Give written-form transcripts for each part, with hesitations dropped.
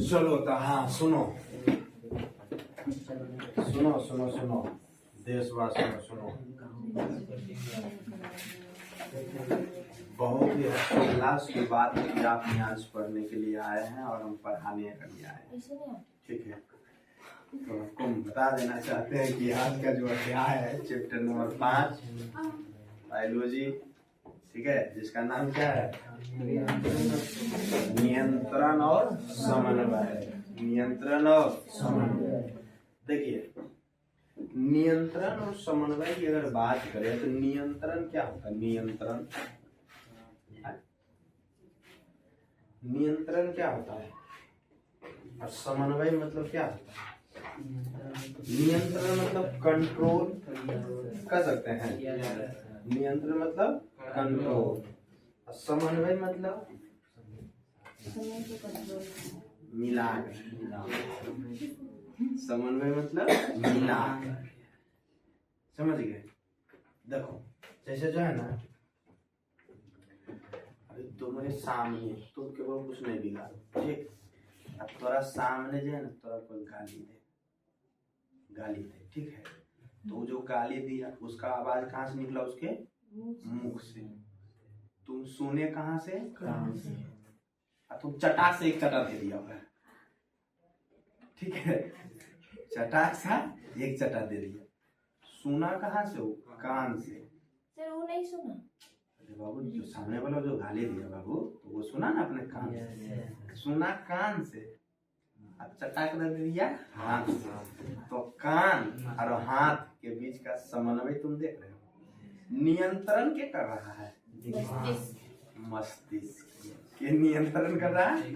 चलो तो हाँ सुनो सुनो सुनो सुनो देशवासियों सुनो, बहुत ही हर्षोल्लास की बात है कि आप यहाँ पढ़ने के लिए आए हैं और हम पढ़ाने के लिए आए हैं, ठीक है। तो आपको बता देना चाहते हैं कि आज का जो अध्याय है चैप्टर नंबर 5 बायोलॉजी, ठीक है, जिसका नाम क्या है, नियंत्रण और समन्वय। नियंत्रण और समन्वय। देखिए नियंत्रण और समन्वय की अगर बात करें तो नियंत्रण क्या होता है, नियंत्रण नियंत्रण क्या होता है और समन्वय मतलब क्या होता है। नियंत्रण मतलब कंट्रोल कर सकते हैं, नियंत्रण मतलब कंट्रोल, और समन्वय मतलब मिलाकर, समन्वय मतलब मिलाकर, समझ गए। देखो जैसे जो है ना, अभी तुम्हारे सामने तुम केवल कुछ नहीं बिगाड़ो, ठीक, अब तोरा सामने जो है ना तोरा कोई गाली दे, ठीक है, तो जो गाली दिया उसका आवाज कहाँ से निकला, उसके मुख से, तुम सुने कहाँ से, तुम चटाक से एक चटा दे दिया है, ठीक है, चटाक सा एक चटा दे दिया, सुना कहाँ से, वो कान से, सर वो नहीं सुना। अरे बाबू जो सामने वाला जो गाली दिया बाबू तो वो सुना ना अपने कान से, सुना कान से, अब चटाक दे दिया हाथ से, तो कान और हाथ के बीच का समन्वय तुम देख रहे हो। नियंत्रण क्या कर रहा है, मस्तिष्क के नियंत्रण कर रहा है,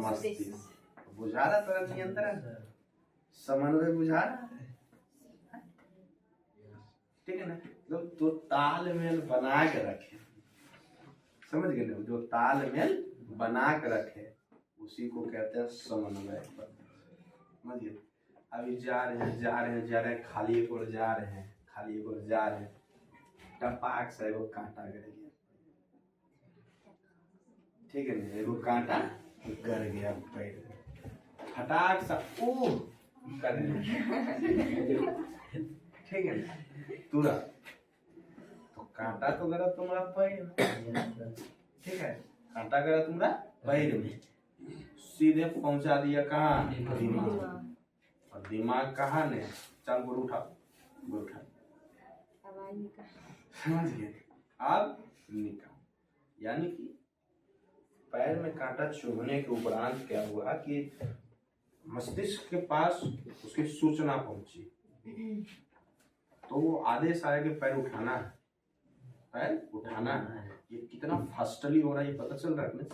मस्तिष्क बुझा रहा तेरा नियंत्रण, समन्वय बुझा रहा है, ठीक है ना। तो तालमेल बना के रखे, समझ गए ना, जो तालमेल बना के रखे उसी को कहते हैं समन्वय, समझ गए। अभी जा रहे हैं खाली एक ओर जा रहे हैं, टपाक से एगो कांटा गिर गया, ठीक है ना, एगो कांटा गिर गया पैर में, फटाक सा ओ कर, ठीक है ना, तुरंत तो कांटा तो गया तुम्हारा पैर में, ठीक है, कांटा गया तुम्हारा पैर में, सीधे पहुंचा दिया कहाँ, दिमाग, और दिमाग कहाँ ने, चल गोड़ उठा, समझ गए। अब निकाल, यानी कि पैर में कांटा चुभने के उपरांत क्या हुआ कि मस्तिष्क के पास उसकी सूचना पहुंची, तो वो आदेश आया कि पैर उठाना है, पैर उठाना है। ये कितना फास्टली हो रहा है ये पता चल रहा है,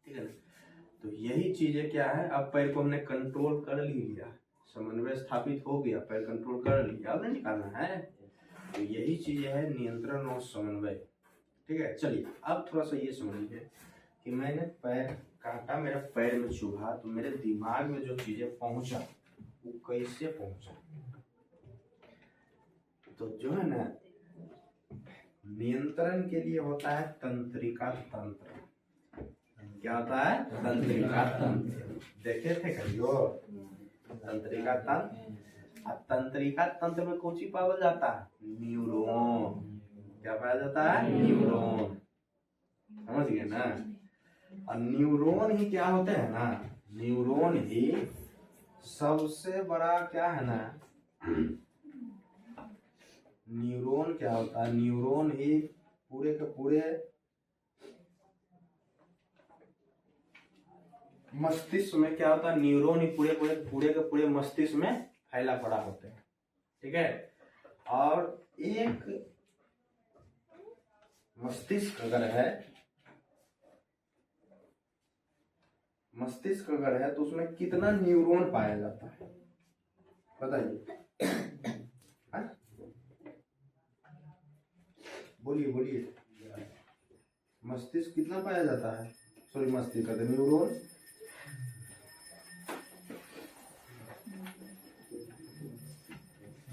ठीक है ना। तो यही चीजें क्या है, अब पैर को हमने कंट्रोल कर लिया, समन्वय स्थापित हो गया, पैर कंट्रोल कर लिया, अब नहीं निकालना है। तो यही चीज है नियंत्रण और समन्वय, ठीक है। चलिए अब थोड़ा सा ये समझिए कि मैंने पैर काटा, मेरा पैर में चुभा, तो मेरे दिमाग में जो चीजें पहुंचा वो कैसे पहुंचा। तो जो है ना नियंत्रण के लिए होता है तंत्रिका तंत्र, क्या होता है, तंत्रिका तंत्र, देखे थे कहियो तंत्रिका तंत्र। तंत्रिका तंत्र में कौन सी पाया जाता है, न्यूरॉन, क्या पाया जाता है, न्यूरॉन, समझ गए ना। और न्यूरॉन ही क्या होते हैं ना, न्यूरॉन ही सबसे बड़ा क्या है ना, न्यूरॉन क्या होता है, न्यूरॉन ही पूरे के पूरे मस्तिष्क में क्या होता है, न्यूरॉन ही पूरे के पूरे मस्तिष्क में फैला पड़ा होते हैं, ठीक है। और एक मस्तिष्क अगर है तो उसमें कितना न्यूरॉन पाया जाता है बताइए, बोलिए मस्तिष्क कितना पाया जाता है, सॉरी मस्तिष्क कहते न्यूरॉन,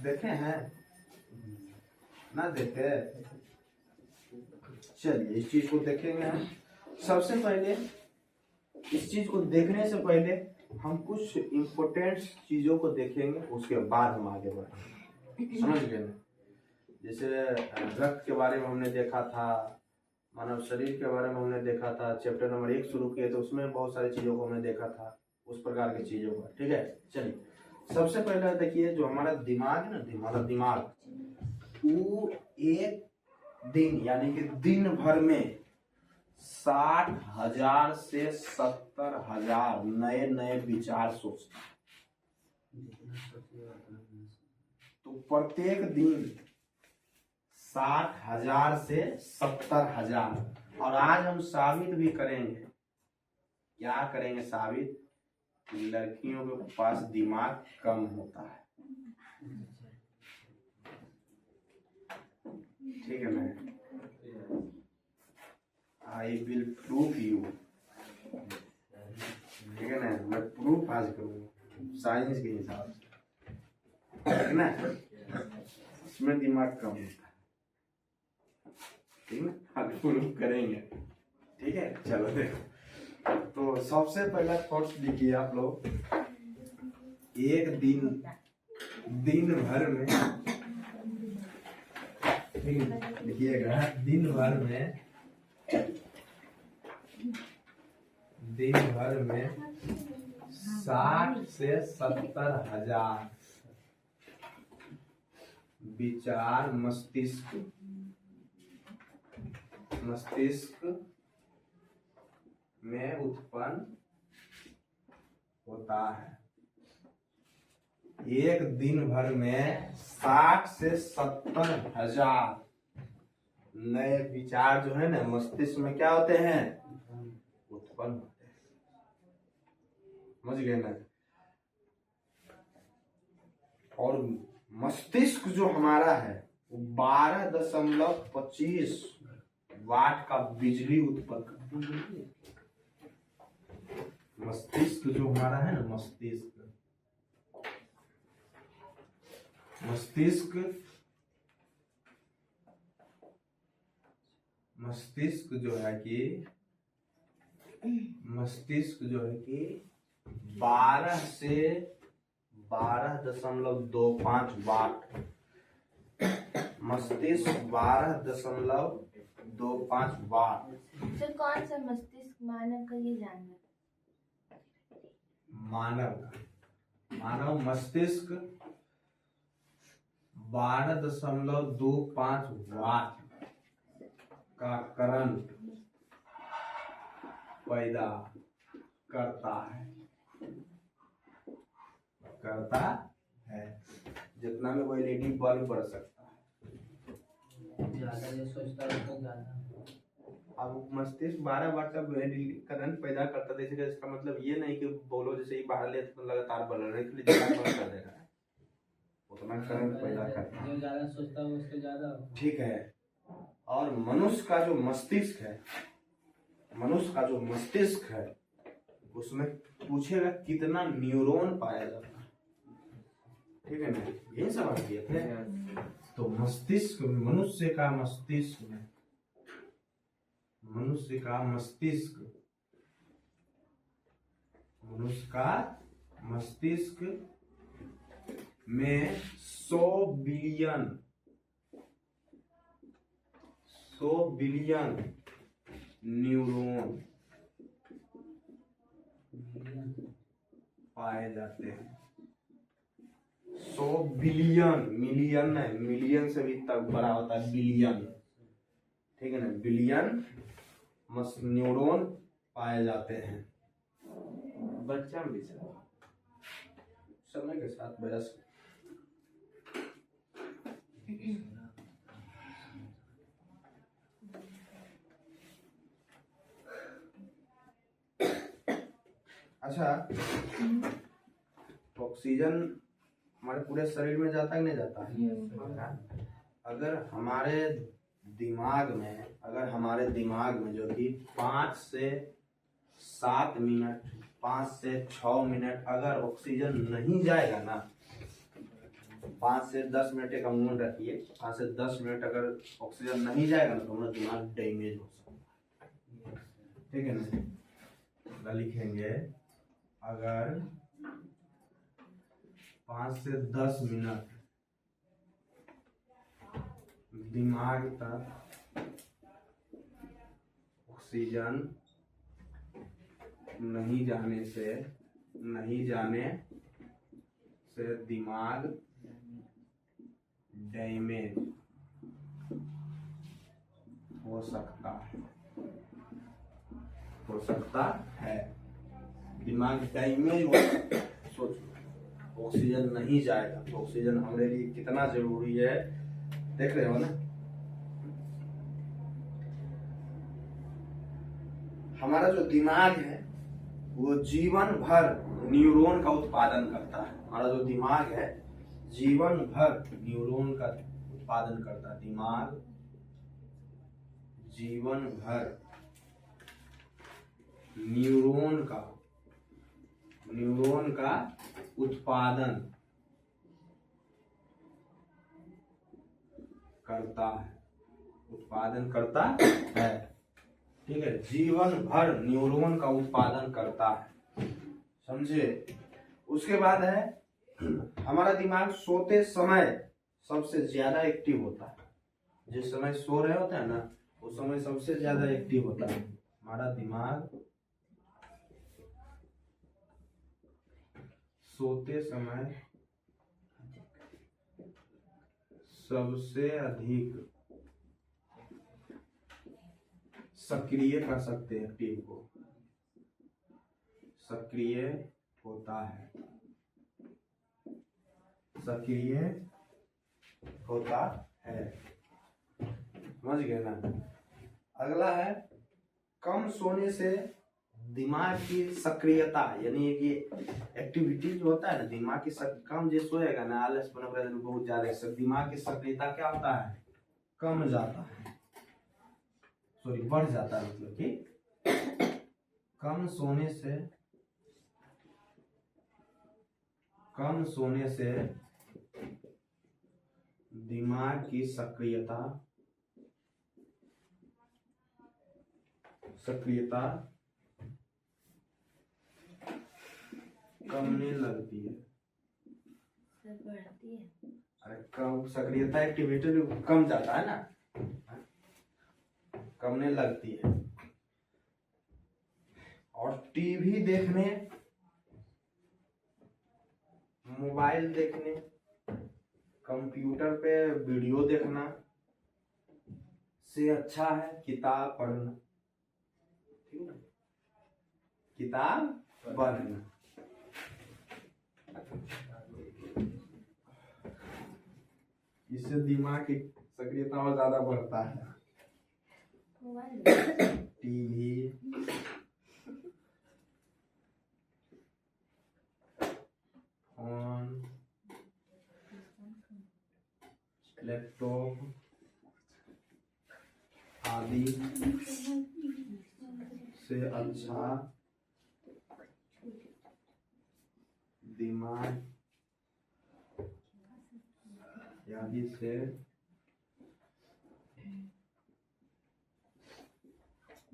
देखे हैं ना, देखे चलिए इस चीज को देखेंगे हम। सबसे पहले इस चीज को देखने से पहले हम कुछ इम्पोर्टेंट चीजों को देखेंगे, उसके बाद हम आगे बढ़ेंगे। समझ गए ना? जैसे रक्त के बारे में हमने देखा था, मानव शरीर के बारे में हमने देखा था, चैप्टर नंबर 1 शुरू किए तो उसमें बहुत सारी चीजों को हमने देखा था, उस प्रकार की चीजों को। ठीक है, चलिए सबसे पहले देखिए जो हमारा दिमाग है ना, हमारा दिमाग वो एक दिन यानी कि दिन भर में 60,000 से 70,000 नए नए विचार सोचता है। तो प्रत्येक दिन 60,000 से 70,000। और आज हम साबित भी करेंगे। क्या करेंगे साबित? कि लड़कियों के पास दिमाग कम होता है। ठीक है ना? I will proof you. ठीक है ना? मैं प्रूफ आज करूँगा साइंस के हिसाब से, है ना? उसमें दिमाग कम होता है। ठीक है, आगे प्रूफ करेंगे। ठीक है, चलो देखो। तो सबसे पहला थॉट्स लिखिए आप लोग। एक दिन भर में लिखिएगा, दिन भर में 60 से 70,000 विचार मस्तिष्क में उत्पन्न होता है। एक दिन भर में 60 से 70,000 नए विचार जो है ना मस्तिष्क में क्या होते हैं? उत्पन्न होते हैं। समझ गए ना? और मस्तिष्क जो हमारा है वो 12.25 वाट का बिजली उत्पन्न करता है। मस्तिष्क जो हमारा है ना, मस्तिष्क जो है कि 12 से 12.25 वाट। मस्तिष्क 12.25 वाट। सर कौन सा मस्तिष्क? मानव का ये जानना। मानव मस्तिष्क 12.25 वाट का करंट पैदा करता है जितना में वो एलईडी बल्ब बढ़ सकता है। ज्यादा जो सोचता है उसको ज्यादा। अब मस्तिष्क 12 वाट का करंट पैदा करता है, जैसे इसका मतलब ये नहीं कि बोलो जैसे ही बाहर ले तो लगातार बढ़ रहा है, इसलिए ज्यादा बढ़ कर देगा, उतना करंट पैदा करता है। जो ज्यादा सोचता है उसको ज्यादा। ठीक है। और मनुष्य का जो मस्तिष्क है उसमें पूछेगा कितना न्यूरॉन पाया जाता है। ठीक है ना? यही सवाल किए थे। तो मस्तिष्क, मनुष्य का मस्तिष्क में 100 बिलियन न्यूरॉन पाए जाते हैं। 100 बिलियन, मिलियन नहीं, मिलियन से भी तक बड़ा होता है बिलियन। ठीक है ना? बिलियन न्यूरॉन पाए जाते हैं। बच्चा भी समय के साथ वयस्क। अच्छा, ऑक्सीजन हमारे पूरे शरीर में जाता है कि नहीं जाता है? अगर हमारे दिमाग में जो कि 5 से 6 मिनट अगर ऑक्सीजन नहीं जाएगा ना 5 से 10 मिनट एक अमूमन रखिए। 5 से 10 मिनट अगर ऑक्सीजन नहीं जाएगा ना तो हमारा दिमाग डैमेज हो सकता है। ठीक है ना, लिखेंगे अगर 5 से 10 मिनट दिमाग तक ऑक्सीजन नहीं जाने से दिमाग डैमेज हो सकता है। दिमाग डैमेज हो, सोचो ऑक्सीजन नहीं जाएगा तो ऑक्सीजन हमारे लिए कितना जरूरी है, देख रहे हो ना। हमारा जो दिमाग है वो जीवन भर न्यूरॉन का उत्पादन करता है। हमारा जो दिमाग है जीवन भर न्यूरॉन का उत्पादन करता है। दिमाग जीवन भर न्यूरॉन का उत्पादन करता है। ठीक है, जीवन भर न्यूरॉन का उत्पादन करता है, समझे। उसके बाद है हमारा दिमाग सोते समय सबसे ज्यादा एक्टिव होता है। जिस समय सो रहे होते हैं ना उस समय सबसे ज्यादा एक्टिव होता है हमारा दिमाग। सोते समय सबसे अधिक सक्रिय कर सकते हैं, एक्टिव को सक्रिय होता है, समझ गए ना। अगला है कम सोने से दिमाग की सक्रियता, यानी कि एक्टिविटी जो होता है ना दिमाग की कम जो सोएगा ना आलस बहुत ज्यादा, दिमाग की सक्रियता क्या होता है, कम जाता है, सॉरी बढ़ जाता है। मतलब कि कम सोने से दिमाग की सक्रियता कमने लगती है। बढ़ती है। अरे कम सक्रियता एक्टिविटी कम जाता है ना, कमने लगती है। और टीवी देखने, मोबाइल देखने, कंप्यूटर पे वीडियो देखना से अच्छा है किताब पढ़ना। ठीक है, किताब पढ़ना। इससे दिमाग की सक्रियता और ज्यादा बढ़ता है। टीवी, फोन, लैपटॉप आदि से अच्छा दिमाग आदि से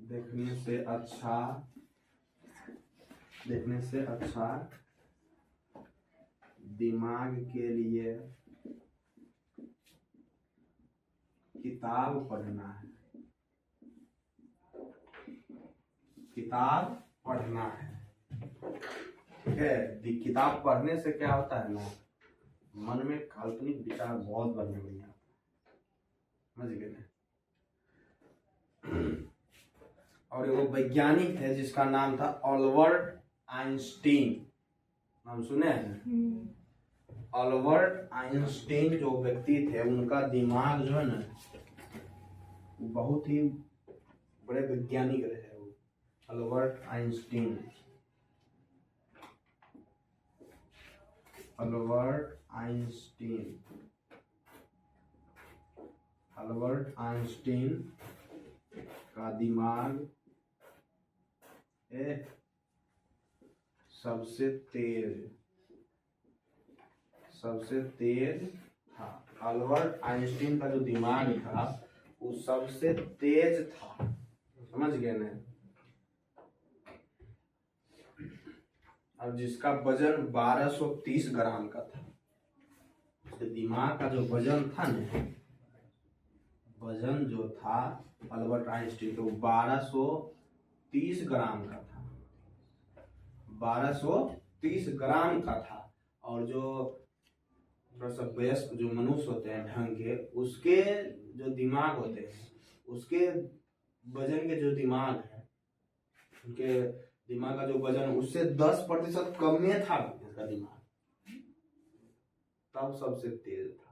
देखने से अच्छा दिमाग के लिए किताब पढ़ना है। ठीक है, किताब पढ़ने से क्या होता है ना, मन में काल्पनिक विचार बहुत बढ़िया आता है, समझ गए ना। और वो वैज्ञानिक है जिसका नाम था अल्बर्ट आइंस्टीन, नाम सुने हैं। अल्बर्ट आइंस्टीन जो व्यक्ति थे उनका दिमाग जो है ना वो बहुत ही बड़े वैज्ञानिक रहे। वो अल्बर्ट आइंस्टीन का दिमाग सबसे सबसे तेज था। अल्बर्ट आइंस्टीन का जो दिमाग था वो सबसे तेज था, समझ गए ना। और जिसका वजन 1230 ग्राम का था। उसके दिमाग का जो वजन था ना, वजन जो था अल्बर्ट आइंस्टीन का, वो 1230 ग्राम का था। 1230 ग्राम का था। और जो थोड़ा सा वयस्क जो मनुष्य होते हैं ढंग के, उसके जो दिमाग होते हैं, उसके वजन के जो दिमाग है, उनके दिमाग का जो वजन उससे 10% कम में था इसका दिमाग, तब सबसे तेज था।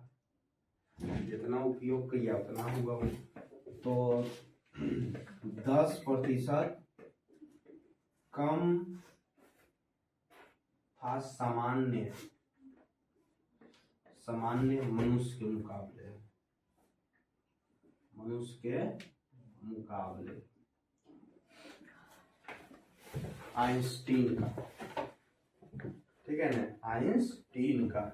जितना उपयोग किया उतना हुआ। तो 10% कम था सामान्य मनुष्य के मुकाबले आइंस्टीन का, ठीक है ना, आइंस्टीन का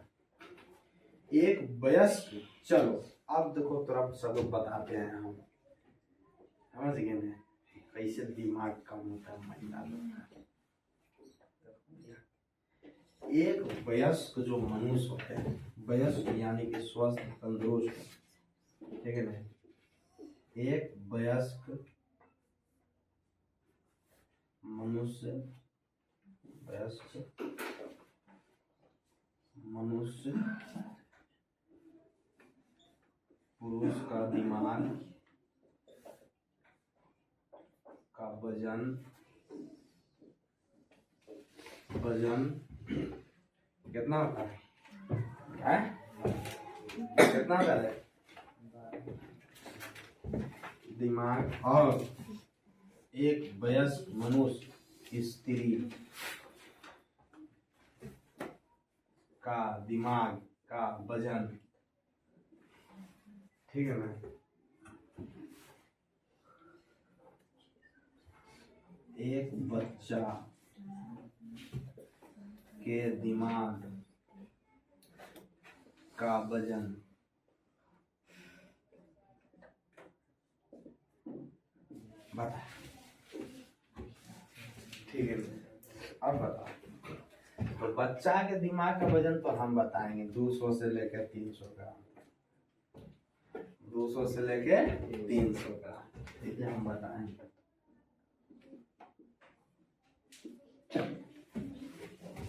एक वयस्क। चलो अब देखो तुरंत सब बताते हैं हम, समझ गए ना कैसे दिमाग कम होता है महिला लोग का। एक वयस्क जो मनुष्य होते हैं, वयस्क यानी कि स्वस्थ तंदुरुस्त, ठीक है ना, एक वयस्क मनुष्य पुरुष का दिमाग का वजन कितना होता है? कितना होता है दिमाग? और एक वयस्क मनुष्य स्त्री का दिमाग का वजन, ठीक है ना, एक बच्चा के दिमाग का वजन बता, ठीक है। अब बता, तो बच्चा के दिमाग का वजन तो हम बताएंगे 200 से लेकर 300 ग्राम, 200 से लेकर 300 ग्राम, ठीक है, हम बताएंगे।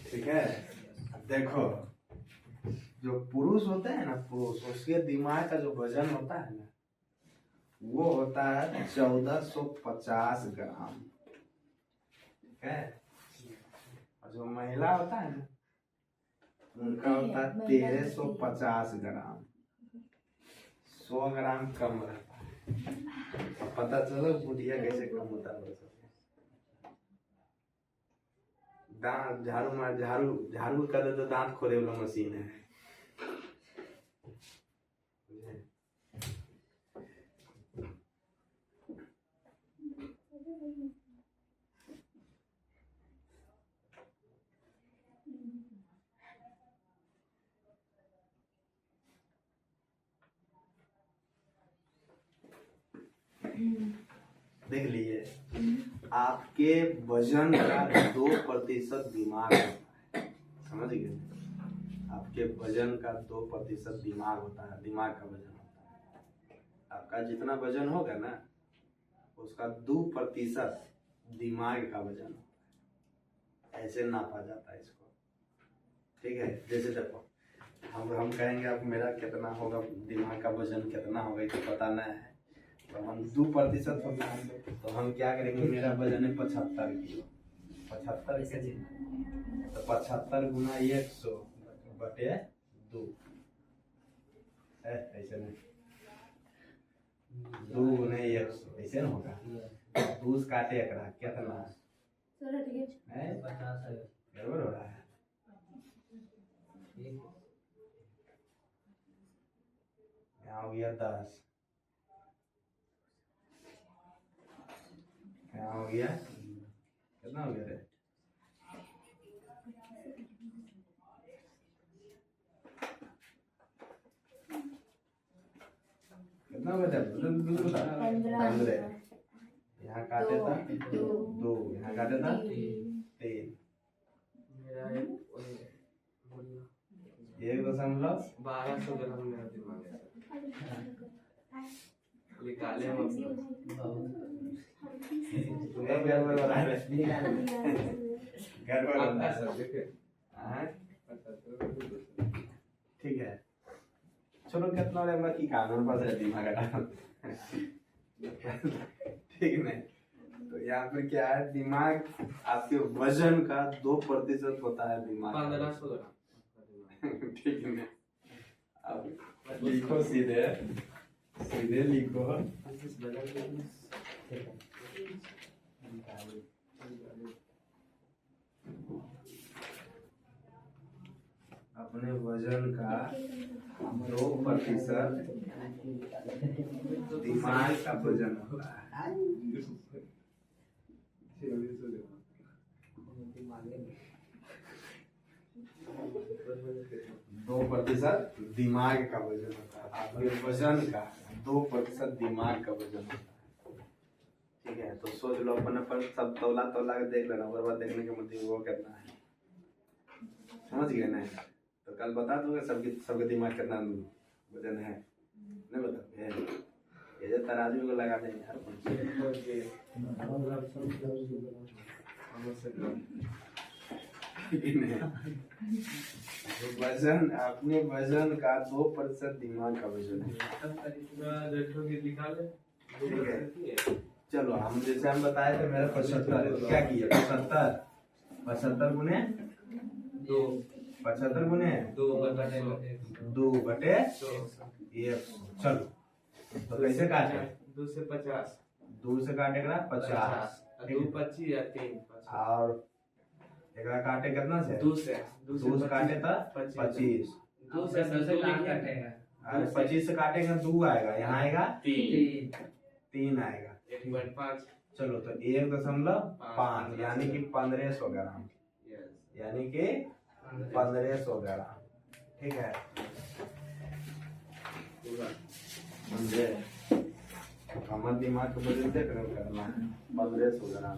ठीक है, देखो जो पुरुष होते हैं ना, पुरुष, उसके दिमाग का जो वजन होता है ना, वो होता है 1450 ग्राम, ठीक है। और जो महिला होता है ना, उनका होता है 1350 ग्राम, 100 ग्राम कम रहता है। पता चलो बुढ़िया कैसे कम होता है। दांत झाड़ू कर दे तो दांत खोले वाला मशीन है। देख लीजिए, आपके वजन का 2% दिमाग होता है, समझ गए। आपके वजन का 2% दिमाग होता है, दिमाग का वजन होता है। आपका जितना वजन होगा ना, उसका 2% दिमाग का वजन होता है। ऐसे नापा जाता है इसको, ठीक है। जैसे देखो, हम कहेंगे अब मेरा कितना होगा, दिमाग का वजन कितना होगा ये तो पता नहीं है, तो हम 2% होता है, तो हम क्या करेंगे, मेरा वजन है 75 किलो, 75 के, तो 75 गुना 100 बटे 2, ऐसे नहीं, 2 गुना 100 ऐसे ना होगा। 2 काटे एक रहा कितना है, 50 गड़बड़ हो रहा है। यहाँ हो गया 10, यहाँ हो गया कितना हो गया रे, कितना बचा? बता। 15। यहाँ काटे था 2, यहाँ काटे था 3। 1.12 ग्राम मेरा दिमाग है निकाले हम तुम्हें गड़बड़ हो रहा है। गड़बड़ हो रहा है। हाँ? ठीक है चलो कितना रहेगा कि कानून पर है दिमाग हटा। ठीक है तो यहाँ पे क्या है दिमाग आपके वजन का 2% होता है दिमाग। 1500 ग्राम। ठीक है अब लिखो सीधे सीधे लिखो। अपने वजन का 2% दिमाग का वजन होता है। 2% दिमाग का वजन होता है। आपके वजन का 2% दिमाग का वजन होता है। ठीक है तो सोच लो अपन अपन सब तौला तौला के देख लेना और बाद देखने के मतलब वो कितना है समझ गए ना। तो कल बता दूंगा सबके दिमाग कितना वजन है नहीं बता ये जो तराजू को लगा देंगे यार वजन अपने वजन का 2% दिमाग का वजन है। ठीक है चलो हम जैसे हम बताए थे मेरा 75 क्या किया 75 गुने 2 75 गुने 2/100। चलो तो कैसे काटे 2 से 50 2 से काटे करा 50 2 25 या 3 और एकरा काटे कितना से 2 से 2 से काटे था 25 2 से 2 काटेगा अरे 25 से काटेगा 2 आएगा यहाँ आएगा 3 आएगा 1.5 चलो तो 1.5 यानी कि 1500 ग्राम यानी कि 1500 ग्राम। ठीक है समझे हमारे दिमाग को वजन देख रहे हो करना है 1500 ग्राम।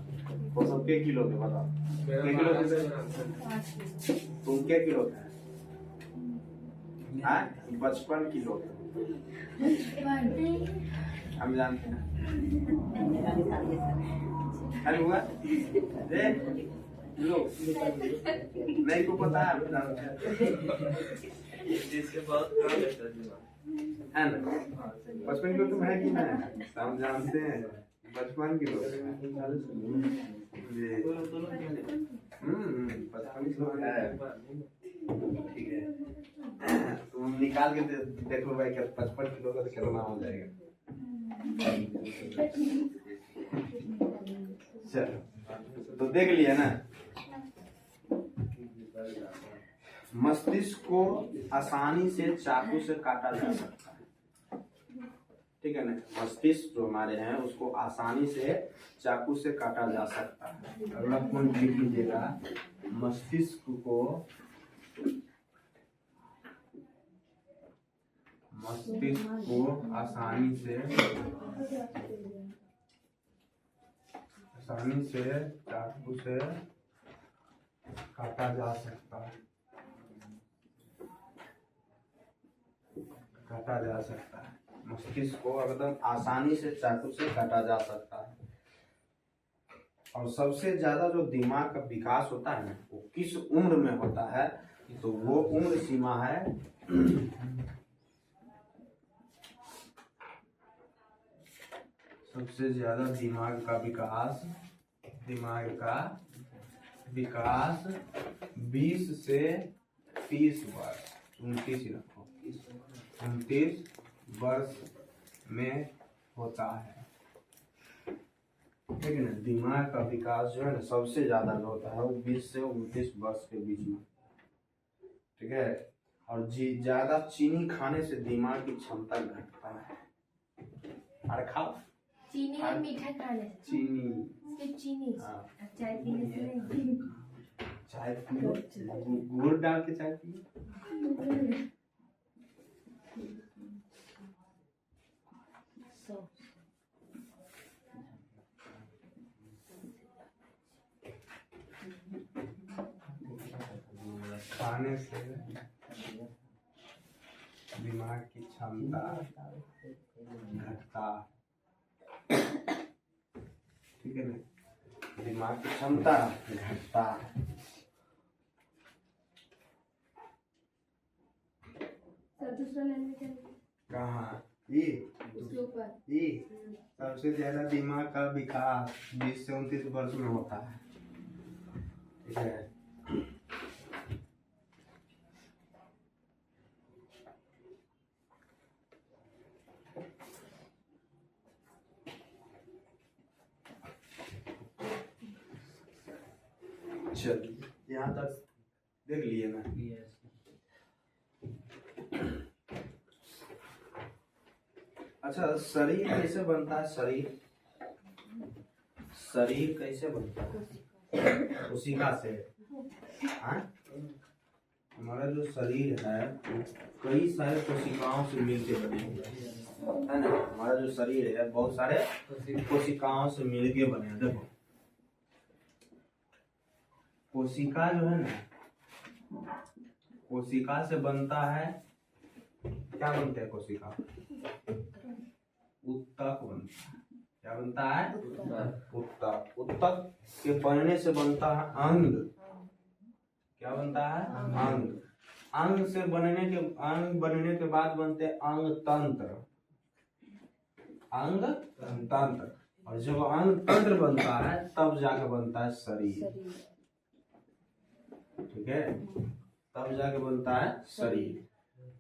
वो सब के किलो के बताओ के किलो के तुम के किलो का हाँ 55 किलो हम जानते हैं। अरे हुआ लो नहीं को पता है हम जानते हैं इसके बहुत कम है है ना 55 किलो तुम है कि नहीं हम जानते हैं 55 किलो 55 किलो है। ठीक है तुम निकाल के देखो भाई क्या 55 किलो का तो कितना हो जाएगा। चलो तो देख लिया ना मस्तिष्क को आसानी से चाकू से काटा जा सकता है। ठीक है ना मस्तिष्क जो हमारे हैं उसको आसानी से चाकू से काटा जा सकता है। अगला पॉइंट लिख लीजिएगा मस्तिष्क को आसानी से चाकू से काटा जा सकता है। मस्तिष्क को एकदम आसानी से चाकू से काटा जा सकता है। और सबसे ज्यादा जो दिमाग का विकास होता है ना वो किस उम्र में होता है तो वो उम्र सीमा है सबसे ज्यादा दिमाग का विकास 20 से 30 वर्ष 29 रखो 29 वर्ष में होता है। ठीक है ना दिमाग का विकास जो है ना सबसे ज्यादा जो होता है वो 20 से 29 वर्ष के बीच में। ठीक है और ज्यादा चीनी खाने से दिमाग की क्षमता घटता है। और खाओ चीनी और मीठा खाने से चीनी सिर्फ चीनी हाँ। चाय पीने से नहीं चाय पियो गुड़ डाल के चाय पियो। खाने से दिमाग की क्षमता घटता, ठीक है ना, दिमाग की क्षमता घटता। सर दूसरा लाइन में क्या लिखा? कहाँ ये उसके ऊपर ये सबसे ज्यादा दिमाग का विकास 20 से 29 वर्ष में होता है, ठीक है। चलिए यहाँ तक देख लिए ना। अच्छा, शरीर कैसे बनता है? शरीर कैसे बनता है? कोशिका से। हाँ? हमारा जो शरीर है वो कई सारे कोशिकाओं से मिलके बने हुए हैं, है ना। हमारा जो शरीर है बहुत सारे कोशिकाओं से मिलके बने हैं। देखो कोशिका जो है ना, कोशिका से बनता है, क्या बनता है कोशिका? उत्तक बनता है। क्या बनता है? उत्तक। उत्तक के बनने से बनता है अंग। क्या बनता है? अंग। अंग से बनने के बाद बनते हैं अंग तंत्र। अंग तंत्र। और जब अंग तंत्र बनता है तब जाके बनता है शरीर, ठीक है। तब जाके बनता है शरीर।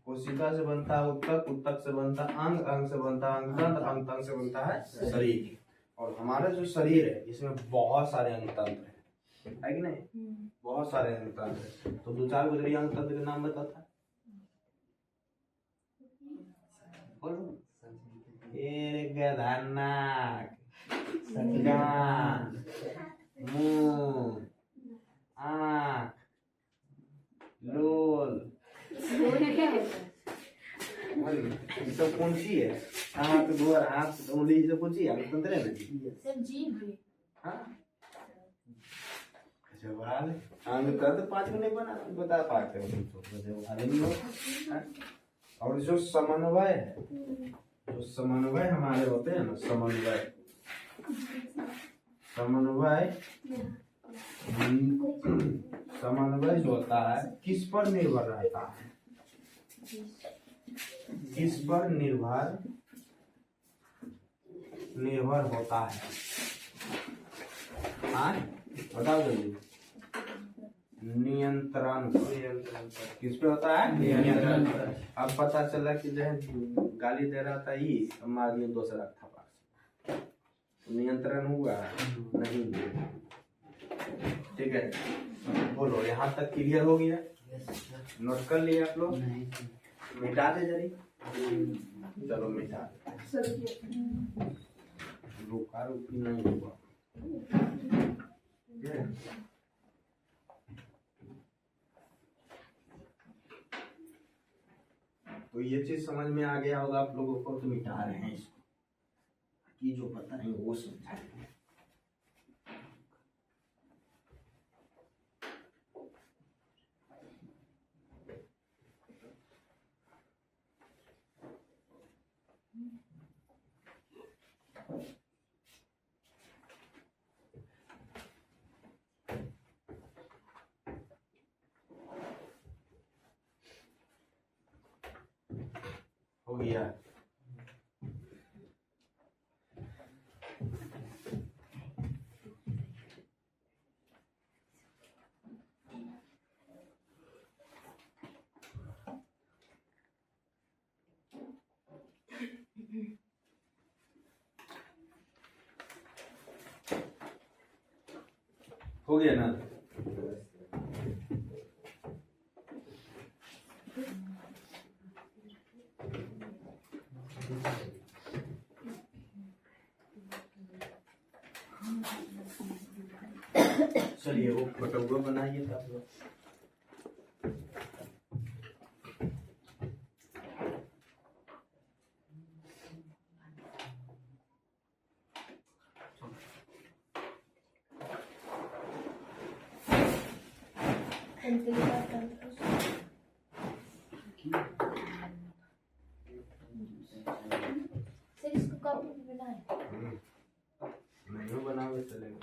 कोशिका से बनता है उत्तक, उत्तक से बनता है अंग, अंग से बनता है अंगतंत्र, अंगतंत्र से बनता है शरीर। और हमारा जो शरीर है इसमें बहुत सारे अंगतंत्र है कि नहीं? बहुत सारे अंगतंत्र है। तो 2-4 गुजरी अंगतंत्र के नाम बताता। बोलो। नाक, कान, मुंह, आँख, लोल, क्या होता है? ये सब कौन सी है? हाथ, गोर, हाथ, उंगली, ये सब कौन सी है? अंगतंत्र है ना। सर जीभ भी। हाँ, जवाब अंगतंत्र 5 को नहीं बता पाते हो तुम तो, जवाब नहीं हो। हाँ? और जो समन्वय है, जो समन्वय हमारे होते हैं ना, समन्वय समन्वय जो होता है किस पर निर्भर रहता है? किस पर निर्भर होता है? हाँ बताओ जल्दी। नियंत्रण। किस पे होता है? नियंत्रण। अब पता चला कि जो है गाली दे रहा था ये, मार दिया दूसरा था, नियंत्रण हुआ नहीं? ठीक है, बोलो। यहाँ तक क्लियर हो गया? नोट कर लिए आप लोग? मिटा दे जरी। चलो मिटा दे। रुका रुकी नहीं हुआ। तो ये चीज समझ में आ गया होगा आप लोगों को। तो मिटा रहे हैं इसको, कि जो पता नहीं वो समझाएंगे। हो गया? हो गया ना? चलिए वो फोटो बनाइए आप लोग। अंतिम बात नहीं बनाओगे चलेगा।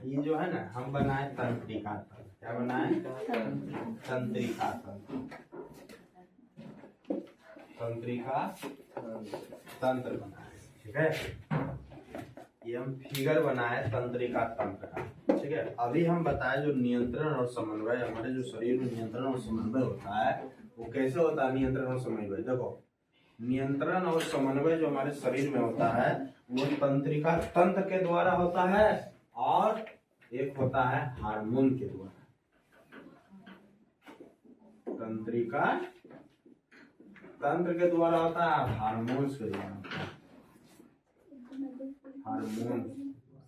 ये जो है ना हम बनाए तंत्रिका तंत्र। क्या बनाए? तंत्रिका तंत्र। तंत्रिका तंत्र बनाए। ठीक है, ये हम फिगर बनाए तंत्रिका तंत्र का। ठीक है, अभी हम बताए जो नियंत्रण और समन्वय, हमारे जो शरीर में नियंत्रण और समन्वय होता है वो कैसे होता है? नियंत्रण और समन्वय देखो, नियंत्रण और समन्वय जो हमारे शरीर में होता है वो तंत्रिका तंत्र के द्वारा होता है और एक होता है हार्मोन के द्वारा। तंत्रिका तंत्र के द्वारा होता है, हार्मोन्स के द्वारा होता है। हार्मोन,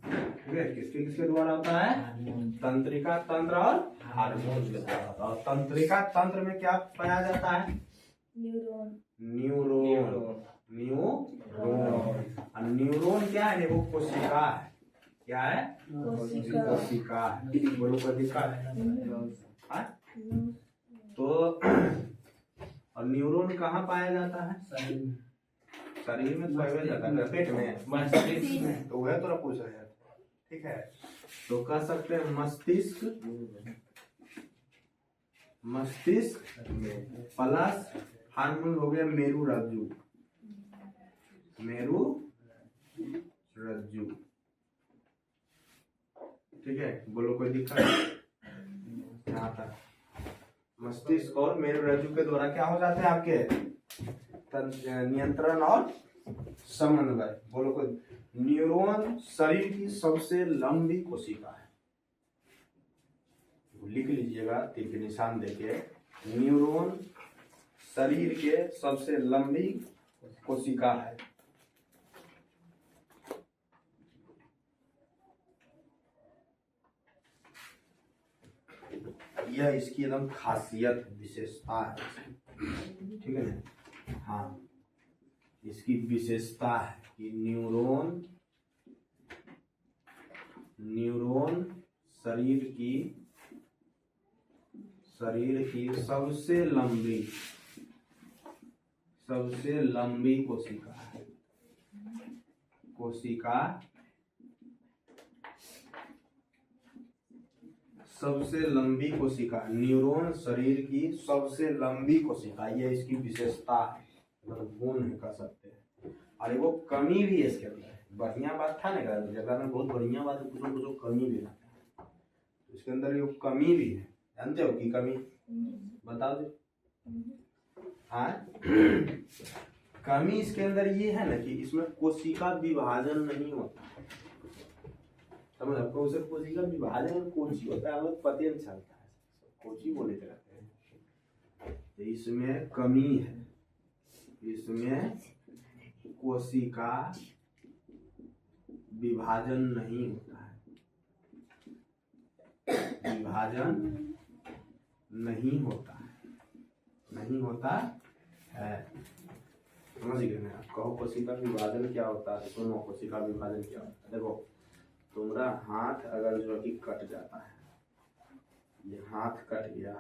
ठीक है, किसके किसके द्वारा होता है? तंत्रिका तंत्र और हार्मोन्स के द्वारा होता है। और तंत्रिका तंत्र में क्या पाया जाता है? न्यूरॉन। न्यूरॉन। न्यूरॉन। और न्यूरॉन क्या है? वो कोशिका है। क्या है? कोशिका है। बोलो कोशिका है। हाँ? तो और न्यूरॉन कहाँ पाया जाता है? शरीर में पाया जाता है, पेट में, मस्तिष्क में। तो वह थोड़ा पूछ रहे हैं। ठीक है, तो कह सकते हैं मस्तिष्क, मस्तिष्क प्लस हार्मोन हो गया मेरु रज्जु। मेरु रज्जु। ठीक है, बोलो कोई दिक्कत? यहाँ तक मस्तिष्क और मेरु रज्जु के द्वारा क्या हो जाते हैं आपके? नियंत्रण और समन्वय। बोलो कोई? न्यूरॉन शरीर की सबसे लंबी कोशिका है। लिख लीजिएगा तीर के निशान देके। न्यूरॉन शरीर के सबसे लंबी कोशिका है। यह इसकी एकदम खासियत विशेषता है। ठीक है ना? हाँ, इसकी विशेषता है कि न्यूरॉन शरीर की सबसे लंबी कोशिका है। सबसे लंबी कोशिका। न्यूरॉन शरीर की सबसे लंबी कोशिका, ये इसकी विशेषता है, मतलब गुण है कह सकते हैं। और वो कमी भी है इसके अंदर। बढ़िया बात था ना, जगह में बहुत बढ़िया बात है, कुछ कमी भी रहता है। तो इसके अंदर ये कमी भी है। जानते हो कि कमी? बताओ जी। हाँ, कमी इसके अंदर ये है ना कि इसमें कोशिका विभाजन नहीं होता। समझ आपको? उसे कोशिका विभाजन कोची होता है, हमें पता नहीं चलता है, कोची बोले रहते हैं। तो इसमें कमी है, इसमें कोशिका विभाजन नहीं होता है। विभाजन नहीं होता है। समझ गए ना? कहो कोशिका विभाजन क्या होता है? सुनो, कोशिका विभाजन क्या होता है। देखो, तुम्हारा हाथ अगर जो कि कट जाता है, ये हाथ कट गया,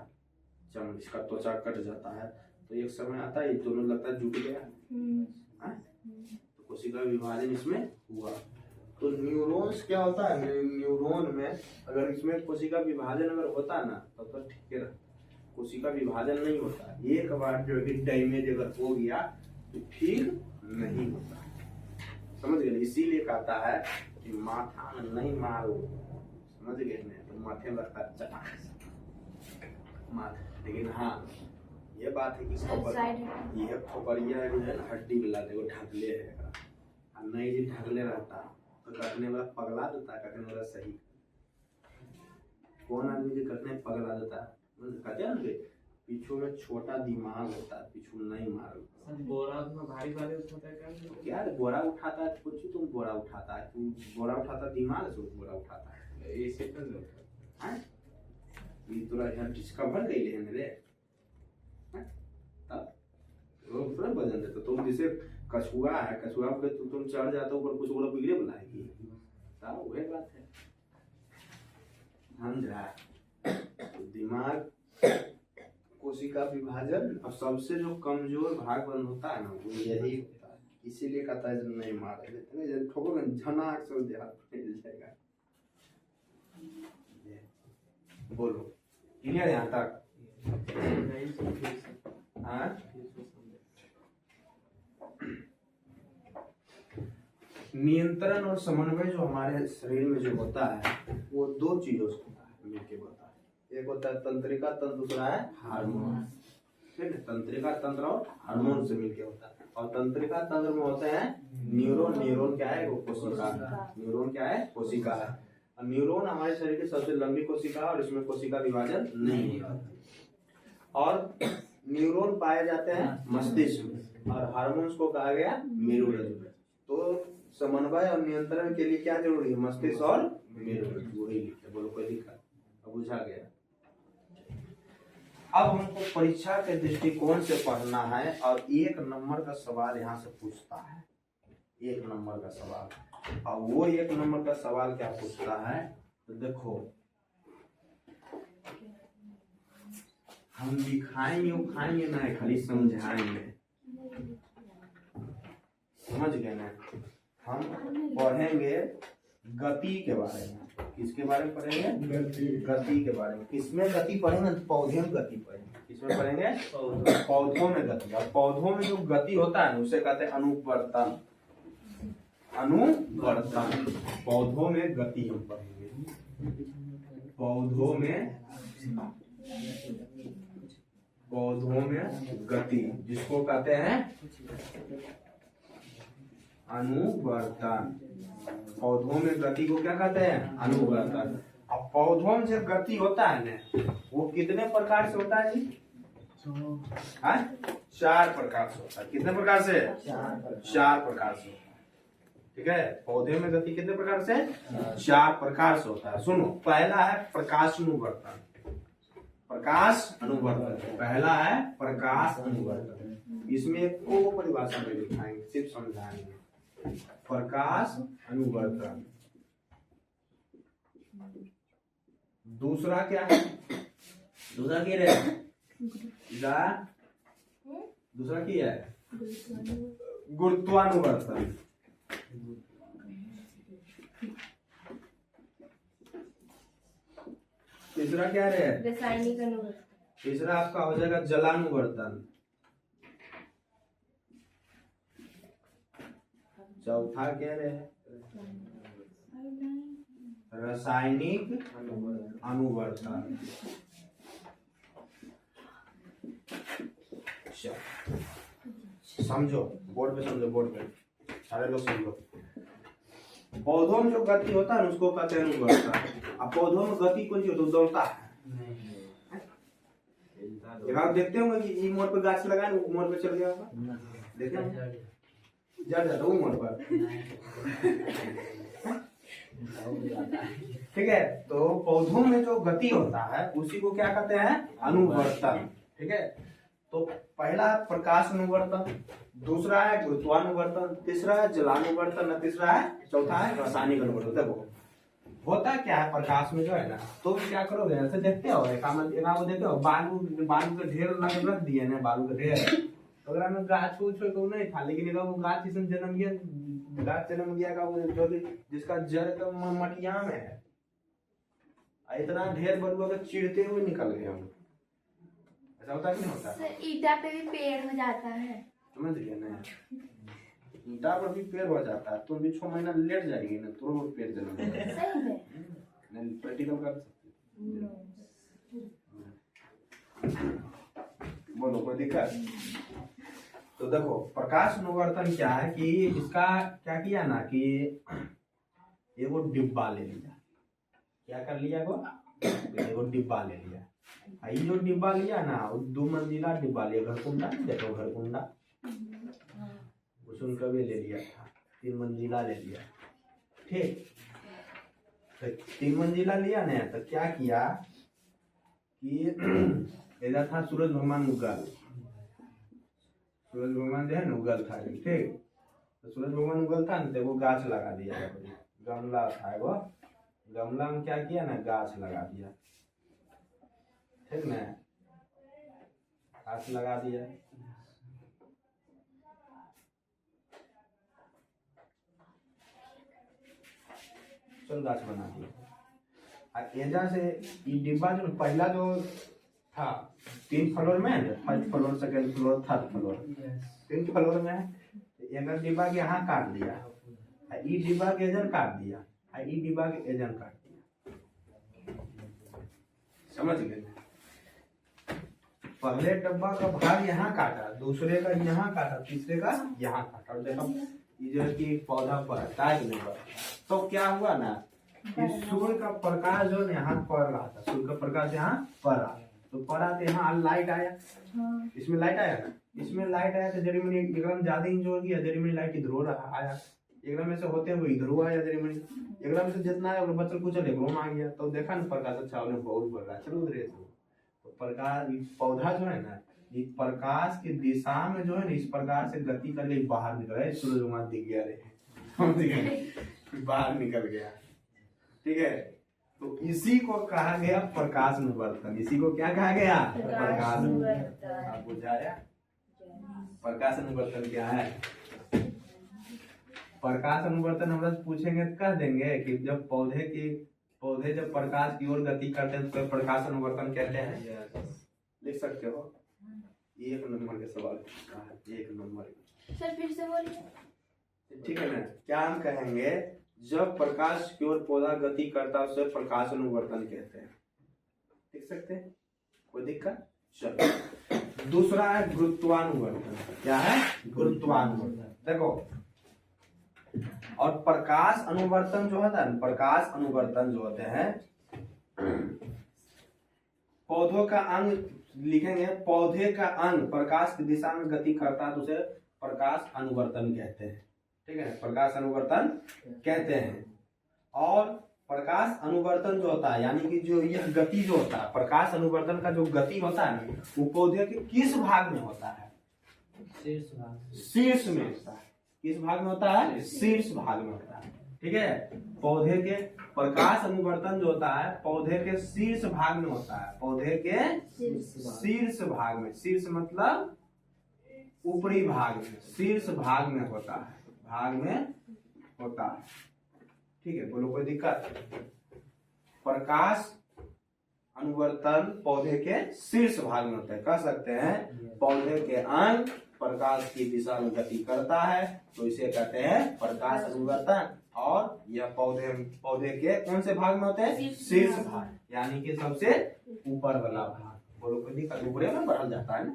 इसका त्वचा कट जाता है, तो एक समय आता है ये दोनों लगता है जुट गया। तो कोशिका विभाजन इसमें हुआ। तो न्यूरॉन्स क्या होता है? न्यूरॉन में अगर इसमें कोशिका विभाजन अगर होता ना तब तो ठीक है, कोशिका विभाजन नहीं होता। एक बार जो है डैमेज अगर हो गया तो ठीक नहीं होता। समझ गए? इसीलिए कहता है कि माथा में नहीं मारो। समझ गए ना? तो माथे में लगता है चटाक माथा। लेकिन हाँ, ये बात है कि ये खोपड़िया जो है हड्डी वाला देखो ढकले है, नहीं जी ढकले रहता तो कटने वाला पगला देता है, कटने वाला सही। कौन आदमी जो कटने पगला देता है? कहते हैं ना पीछू में छोटा दिमाग होता है, पीछू नहीं मारो। बोरा में भारी भारी उठाता है क्या बोरा उठाता है? कुछ तुम बोरा उठाता है, तुम बोरा उठाता दिमाग से बोरा उठाता है। ऐसे तो ये तोरा यहाँ डिस्कवर गई है मेरे। जैसे कछुआ है, कछुआ पे तुम चढ़ जाते हो ऊपर, कुछ बोला बिगड़े बुलाएगी, तब वही बात है। समझा? तो दिमाग कोशिका विभाजन और सबसे जो कमजोर भाग बंद होता है ना वो यही होता है, इसीलिए कहता है नहीं मारे, ठोकोगे झनाक से देहात फैल जाएगा। बोलो क्लियर यहाँ तक? हाँ? नियंत्रण और समन्वय जो हमारे शरीर में जो होता है वो दो चीजों से होता है, मिलके होता है। एक होता है तंत्रिका तंत्र, दूसरा है हार्मोन। ठीक है, तंत्रिका तंत्र और हार्मोन से मिलके होता है। और तंत्रिका तंत्र में होते हैं न्यूरॉन। न्यूरॉन क्या है? वो कोशिका। न्यूरॉन क्या है? कोशिका है। और न्यूरॉन हमारे शरीर की सबसे लंबी कोशिका है और इसमें कोशिका विभाजन नहीं है। और न्यूरॉन पाए जाते हैं मस्तिष्क में और हार्मोन्स को कहा गया मेरुरज्जु में। तो समन्वय और नियंत्रण के लिए क्या जरूरी है? मस्तिष्क और मेरुरज्जु। वही लिखते, बोलो कोई दिक्कत? अब बुझा गया। अब हमको परीक्षा के दृष्टिकोण से पढ़ना है और 1 नंबर का सवाल यहाँ से पूछता है। 1 नंबर का सवाल। और वो 1 नंबर का सवाल क्या पूछता है? तो देखो, हम दिखाएंगे उखाएंगे ना, खाली समझाएंगे। समझ गए ना? हम पढ़ेंगे गति के बारे में। किसके बारे में पढ़ेंगे? गति के बारे में। किसमें गति पढ़ेंगे? पौधे में गति पढ़ेंगे। किसमें पढ़ेंगे? पौधों में गति। और पौधों में जो गति होता है उसे कहते हैं अनुवर्तन। अनुवर्तन, पौधों में गति हम पढ़ेंगे। पौधों में गति, जिसको कहते हैं अनुवर्तन। पौधों में गति को क्या कहते हैं? अनुवर्तन। अब पौधों में जो गति होता है ना, वो कितने प्रकार से होता है जी? 4 प्रकार से होता है। कितने प्रकार से? 4 प्रकार से होता है। ठीक है, पौधे में गति कितने प्रकार से? 4 प्रकार से होता है। सुनो, पहला है प्रकाश अनुवर्तन। प्रकाश अनुवर्तन पहला है प्रकाश अनुवर्तन। इसमें एक को परिभाषा में लिखाएंगे, सिर्फ समझाएंगे। प्रकाश अनुवर्तन। दूसरा क्या है? दूसरा क्या है? दूसरा क्या है? गुरुत्वानुवर्तन। तीसरा क्या है? रासायनिक अनुवर्तन। तीसरा आपका हो जाएगा जलानुवर्तन। चौथा क्या है? रासायनिक अनुवर्तन। समझो, बोर्ड पे समझो, बोर्ड पे सारे लोग समझो। पौधों में जो गति होता है उसको कहते हैं अनुवर्तन। अब पौधों में गति कौन सी होती है? दौड़ता है। आप देखते होंगे कि ई मोड़ पे गाछ लगाए, वो मोड़ पे चल गया होगा, देखे जड़ जाता वो मोड़ पर। ठीक है, तो पौधों में जो गति होता है उसी को क्या कहते हैं? अनुवर्तन। ठीक है, तो पहला है प्रकाश अनुवर्तन, दूसरा है गुरुत्वानुवर्तन, तीसरा है जलानुवर्तन, तीसरा है, चौथा है रासायनिक अनुवर्तन। देखो होता क्या है प्रकाश में जो है ना, तो क्या करोगे, ऐसे देखते हो एक देखते हो बालू के ढेर रख दिए ना, बालू के ढेर, तो अगर हमें गाछ कुछ तो नहीं था, लेकिन वो गाछ इसमें जन्म गया का जो जिसका जड़ का मटिया में है, इतना ढेर बलुआ के चिड़ते हुए निकल गए हम। ऐसा होता कि नहीं होता? ईटा पे भी पेड़ हो जाता है, समझ गए ना? ईटा पर भी पेड़ हो जाता है, तुम भी 6 महीना लेट जाएगी ना, तुरंत पेड़ जन्म जाएगा। सही है, नहीं प्रैक्टिकल कर सकते। बोलो कोई दिक्कत? तो देखो प्रकाश अनुवर्तन क्या है कि इसका क्या किया ना कि एगो डिब्बा ले लिया, क्या कर लिया वो, एगो डिब्बा ले लिया। ये जो डिब्बा लिया ना, वो 2 मंजिला डिब्बा लिया, घरकुंडा देखो, घरकुंडा उसका भी ले लिया था, 3 मंजिला ले लिया। ठीक, तो 3 मंजिला लिया ना, तो क्या किया कि इधर था सूरज भगवान उगल, सूरज भगवान जो है ना उगल था, ठीक। तो सूरज भगवान उगल था ना, तो वो गाछ लगा दिया, गमला था वो, गमला में क्या किया ना, गाछ लगा दिया, ठीक ना, गाछ लगा दिया। चल गाछ बना दिया। एजा से ये डिब्बा जो पहला जो था 3 फ्लोर में, first floor, second floor, third floor, 3 floor में है। एगर डिब्बा के यहाँ काट दिया, ई डिब्बा के एजन काट दिया, ई डिब्बा के एजन काट दिया, समझ गए। पहले डब्बा का भाग यहाँ काटा, दूसरे का यहाँ काटा, तीसरे का यहाँ काटा, और देखो ये जो है कि पौधा पर ताज में पर, तो क्या हुआ ना, इस सूर्य का प्रकाश जो है यहाँ पड़ रहा था, सूर्य का प्रकाश यहाँ पड़ रहा, तो पड़ा तो यहाँ लाइट आया, इसमें लाइट आया ना, इसमें लाइट आया तो जरी मैंने एकदम ज्यादा इंजोर किया, जरी मैंने लाइट इधर रहा आया, एकदम में से होते हुए इधर आया, जरी मैंने एकदम से जितना आया बच्चों कुछ एकदम आ गया, तो देखा ना प्रकाश अच्छा उन्हें बहुत बढ़ रहा, चलो उधर से तो प्रकाश पौधा जो है ना, ये प्रकाश की दिशा में जो है ना, इस प्रकार से गति करके बाहर निकल रहा है, सूरज भगवान दिख गया रे बाहर निकल गया, ठीक है। तो इसी को कहा गया प्रकाश अनुवर्तन, इसी को क्या कहा गया, प्रकाश अनुवर्तन। आप बुझाया प्रकाश अनुवर्तन क्या है। प्रकाश अनुवर्तन हम लोग पूछेंगे तो कह देंगे कि जब पौधे जब प्रकाश की ओर गति करते हैं तो प्रकाश अनुवर्तन कहते हैं, लिख सकते हो। 1 नंबर के सवाल, 1 नंबर। सर फिर से बोलिए। ठीक है ना, क्या हम कहेंगे, जब प्रकाश की ओर पौधा गति करता है उसे प्रकाश अनुवर्तन कहते हैं, लिख सकते हैं, कोई दिक्कत। चलो दूसरा है गुरुत्वानुवर्तन। क्या है, गुरुत्वानुवर्तन। देखो, और प्रकाश अनुवर्तन जो होता है, प्रकाश अनुवर्तन जो होते हैं, पौधों का अंग लिखेंगे, पौधे का अंग प्रकाश की दिशा में गति करता है तो उसे प्रकाश अनुवर्तन कहते हैं, ठीक है, प्रकाश अनुवर्तन कहते हैं। और प्रकाश अनुवर्तन जो होता है, यानी कि जो यह गति जो होता है, प्रकाश अनुवर्तन का जो गति होता है ना, वो पौधे के किस भाग में होता है, शीर्ष में होता है। किस भाग में होता है, शीर्ष भाग में होता है, ठीक है। पौधे के प्रकाश अनुवर्तन जो होता है पौधे के शीर्ष भाग में होता है, पौधे के शीर्ष भाग में, शीर्ष मतलब ऊपरी भाग में, शीर्ष भाग में होता है, भाग में होता है, ठीक है। बोलो कोई दिक्कत। प्रकाश अनुवर्तन पौधे के शीर्ष भाग में होता है, कह सकते हैं पौधे के अंग प्रकाश की दिशा में गति करता है तो इसे कहते हैं प्रकाश अनुवर्तन। और यह पौधे के कौन से भाग में होते हैं, शीर्ष भाग, यानी कि सबसे ऊपर वाला भाग। बोलो कोई दिक्कत, ऊपरे में बढ़ जाता है ना,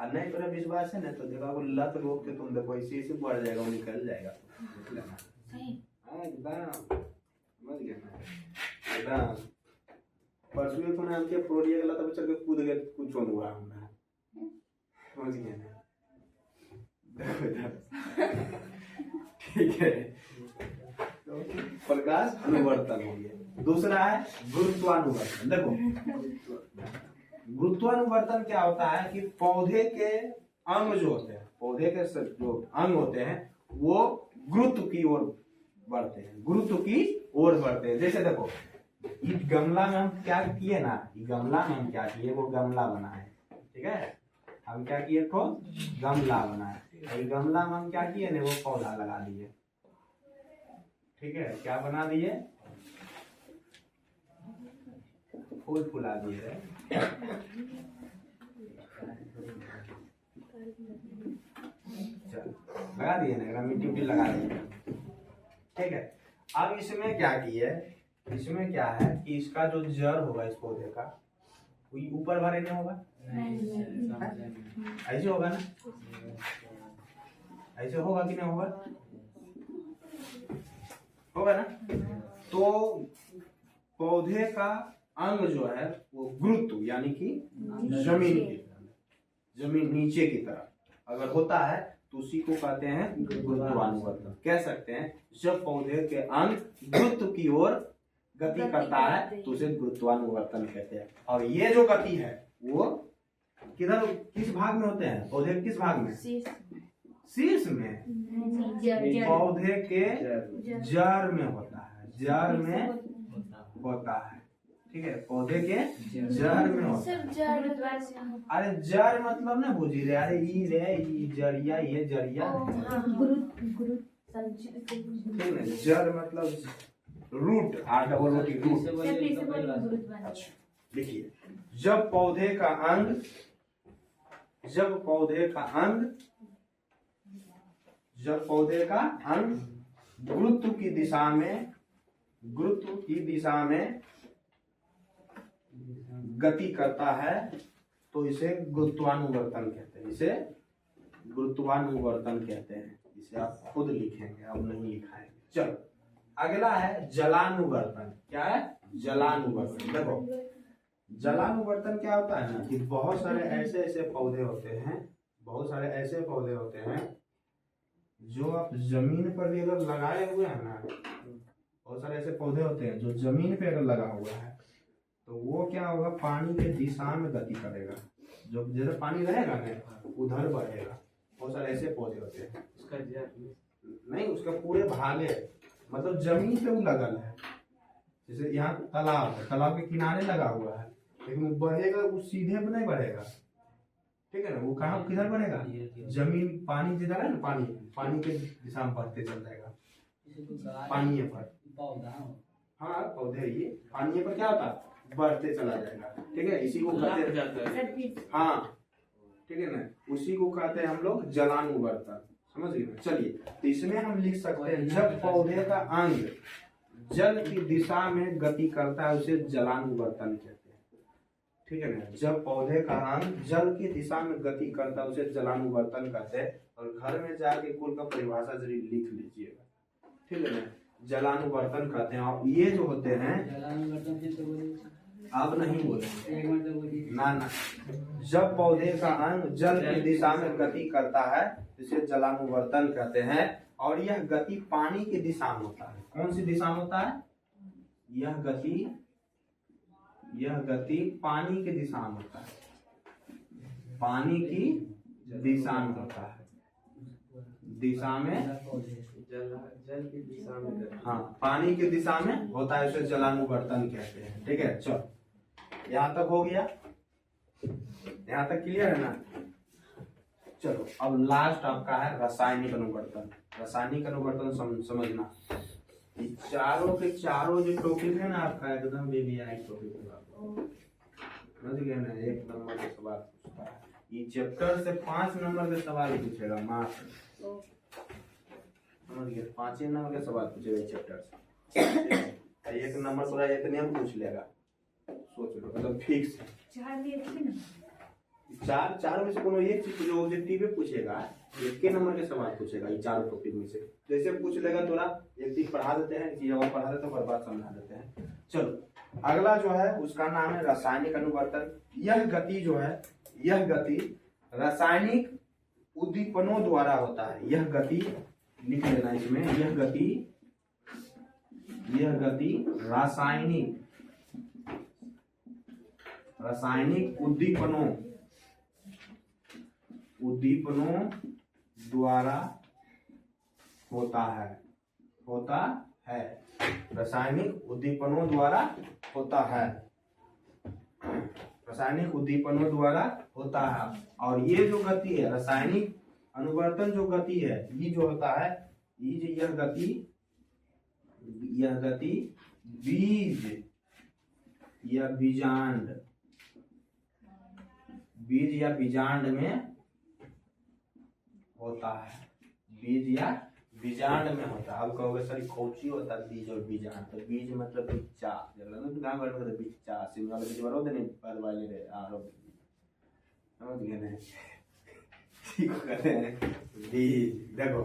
और नहीं पर विश्वास है ना तो देखा वो लत रोक के तुम देखो इसी से बढ़ जाएगा, वो निकल जाएगा, एकदम समझ गया ना, एकदम। परसों को नाम के प्रोडिया गला तब चल के कूद गया, कुछ नहीं हुआ हमरा, समझ गया ना, ठीक है। तो प्रकाश अनुवर्तन हो गया। दूसरा है गुरुत्वानुवर्तन। देखो गुरुत्वानुवर्तन क्या होता है कि पौधे के अंग जो होते हैं, पौधे के जो अंग होते हैं वो गुरुत्व की ओर बढ़ते हैं, गुरुत्व की ओर बढ़ते हैं। जैसे देखो इस गमला में हम क्या किए ना, गमला में हम क्या किए, वो गमला बनाए, ठीक है, हम क्या किए, तो गमला बनाए, और गमला में हम क्या किए ना, वो पौधा लगा दिए, ठीक है, क्या बना दिए, फूल फुला दिए, लगा दिए ना, मिट्टी उट्टी लगा दिए, ठीक है। अब इसमें क्या किए, इसमें क्या है कि इसका जो जड़ होगा इस पौधे का वो ऊपर भरे नहीं होगा, ऐसे होगा ना, ऐसे होगा कि नहीं होगा, होगा ना। तो पौधे का अंग जो है वो गुरुत्व यानी कि जमीन नीचे की तरफ अगर होता है तो उसी को कहते हैं गुरुत्वानुवर्तन। कह सकते हैं जब पौधे के अंग गुरुत्व की ओर गति करता है तो उसे गुरुत्वानुवर्तन कहते हैं। और ये जो गति है वो किधर किस भाग में होते हैं पौधे के? किस भाग में? शीर्ष में। पौधे के जड़ में होता है, जड़ में होता है। ठीक है, पौधे के जड़ में होता है। अरे जड़ मतलब ना बुझी रे, अरे ई रे ई जड़िया, ये जड़िया। ठीक है, जड़ मतलब रूट, ROOT रूट। अच्छा देखिए, जब पौधे का अंग गुरुत्व की दिशा में गति करता है तो इसे गुरुत्वानुवर्तन कहते हैं। इसे गुरुत्वानुवर्तन कहते हैं। इसे आप खुद लिखेंगे, अब नहीं लिखाएंगे। चलो अगला है जलानुवर्तन। क्या है? जलानुवर्तन। देखो जलानुवर्तन क्या होता है ना कि बहुत सारे ऐसे पौधे होते हैं जो आप जमीन पर भी अगर लगाए हुए हैं ना, बहुत सारे ऐसे पौधे होते हैं जो जमीन पे अगर लगा हुआ है तो वो क्या होगा, पानी के दिशा में गति करेगा। जो जैसे पानी रहेगा ना उधर बढ़ेगा। बहुत सारे ऐसे पौधे होते हैं। उसका नहीं, उसका पूरे भागे मतलब जमीन पे वो लगल है। जैसे यहाँ तालाब है, तालाब के किनारे लगा हुआ है, लेकिन वो बढ़ेगा, वो सीधे पे नहीं बढ़ेगा। ठीक है ना, वो कहाँ किधर बढ़ेगा? जमीन, पानी जिधर है ना, पानी के दिशा में बढ़ते चल जाएगा। पानी पर, हाँ पौधे, ये पानी पर क्या होता है? बढ़ते चला जाएगा। ठीक है, इसी को कहते हैं, हाँ ठीक है ना, उसी को कहते हैं हम लोग जलानुवर्तन। समझ गए? चलिए, तो इसमें हम लिख सकते हैं जब पौधे का अंग जल की दिशा में गति करता है उसे जलानुवर्तन कहते हैं। ठीक है ना, जब पौधे का अंग जल की दिशा में गति करता है उसे जलानुवर्तन कहते हैं। और घर में जाके कुल का परिभाषा जरूर लिख लीजिएगा। ठीक है ना, जलानुवर्तन कहते हैं। और ये जो होते हैं, अब नहीं बोलेंगे ना, जब पौधे का अंग जल की दिशा में गति करता है इसे जलानुवर्तन कहते हैं। और यह गति पानी की दिशा में होता है। कौन सी दिशा में होता है? यह गति पानी की दिशा में होता है। पानी की दिशा में होता है, दिशा में, जल की दिशा में, हाँ पानी की दिशा में होता है, इसे जलानुवर्तन कहते हैं। ठीक है, चलो यहाँ तक हो गया, यहाँ तक क्लियर है ना? चलो अब लास्ट आपका है रासायनिक अनुवर्तन। रासायनिक अनुवर्तन समझना, ये चारों के चारों जो टॉपिक है ना आपका एकदम बेबीआई टॉपिक होगा। समझ गए ना? 1 नंबर के सवाल पूछता है ये चैप्टर से, 5 नंबर के सवाल पूछेगा मात्र। समझ गए? 5 नंबर के सवाल पूछेगा चैप्टर से। 1 नंबर पूरा इतने में पूछ लेगा, सोच लो, मतलब फिक्स। चार में से कोनो एक चीज जो ऑब्जेक्टिव में पूछेगा, 1 नंबर के सवाल पूछेगा ये चारों टॉपिक में से। जैसे पूछ लेगा थोड़ा, एक चीज पढ़ा देते हैं, एक चीज और पढ़ा देते हैं, और बात समझा देते हैं। चलो अगला जो है उसका नाम है रासायनिक अनुवर्तन। यह गति जो है, यह गति रासायनिक उद्दीपनों द्वारा होता है। यह गति लिख लेना इसमें, यह गति रासायनिक उद्दीपनों द्वारा होता है। रासायनिक उद्दीपनों द्वारा होता है। रासायनिक उद्दीपनों द्वारा होता है। और ये जो गति है, रासायनिक अनुवर्तन जो गति है, ये जो होता है, यह गति बीज या बीजांड में होता है। बीज या बीजांड में होता है। अब कहोगे सर कौची होता है बीज और बीजांड? तो बीज मतलब बिच्चा, गाँव घर में बिच्चा, शिमला में बीज बरो देने पर वाले रे आरो, समझ गए ना? ठीक कहते हैं बीज। देखो